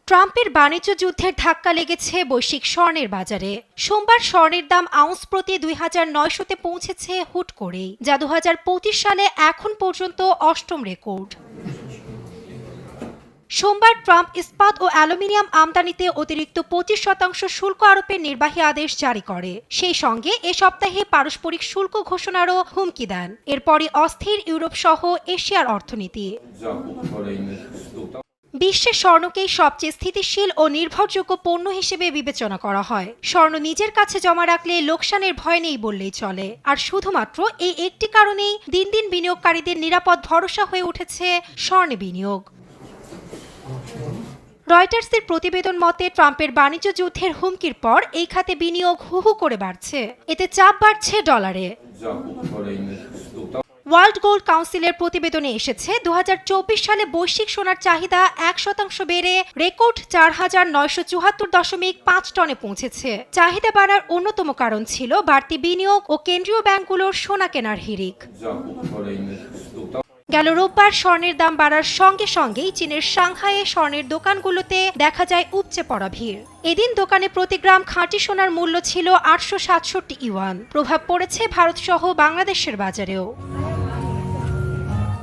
ট্রাম্পের বাণিজ্য যুদ্ধের ধাক্কা লেগেছে বৈশ্বিক স্বর্ণের বাজারে। সোমবার স্বর্ণের দাম আউন্স প্রতি ২৯০০-তে পৌঁছেছে হুট করেই, যা ২০২৫ সালে এখন পর্যন্ত অষ্টম রেকর্ড। সোমবার ট্রাম্প ইস্পাত ও অ্যালুমিনিয়াম আমদানিতে অতিরিক্ত ২৫% শুল্ক আরোপের নির্বাহী আদেশ জারি করে। সেই সঙ্গে এ সপ্তাহে পারস্পরিক শুল্ক ঘোষণারও হুমকি দেন। এরপরই অস্থির ইউরোপ সহ এশিয়ার অর্থনীতি। বিশ্বে স্বর্ণকেই সবচেয়ে স্থিতিশীল ও নির্ভরযোগ্য পণ্য হিসেবে বিবেচনা করা হয়। স্বর্ণ নিজের কাছে জমা রাখলে লোকসানের ভয় নেই বললেই চলে। আর শুধুমাত্র এই একটি কারণেই দিন দিন বিনিয়োগকারীদের নিরাপদ ভরসা হয়ে উঠেছে স্বর্ণে বিনিয়োগ। রয়টার্সের প্রতিবেদন মতে, ট্রাম্পের বাণিজ্য যুদ্ধের হুমকির পর এই খাতে বিনিয়োগ হু হু করে বাড়ছে। এতে চাপ বাড়ছে ডলারে। ওয়ার্ল্ড গোল্ড কাউন্সিলের প্রতিবেদনে এসেছে ২০২৪ সালে বৈশ্বিক সোনার চাহিদা ১% বেড়ে রেকর্ড ৪,৯৭৪.৫ টনে পৌঁছেছে। চাহিদা বাড়ার অন্যতম কারণ ছিল বাড়তি বিনিয়োগ ও কেন্দ্রীয় ব্যাংকগুলোর সোনা কেনার হিড়িক। গেল রোববার স্বর্ণের দাম বাড়ার সঙ্গে সঙ্গেই চীনের সাংহাইয়ে স্বর্ণের দোকানগুলোতে দেখা যায় উপচে পড়া ভিড়। এদিন দোকানে প্রতি গ্রাম খাঁটি সোনার মূল্য ছিল ৮৬৭ ইউয়ান। প্রভাব পড়েছে ভারত সহ বাংলাদেশের বাজারেও।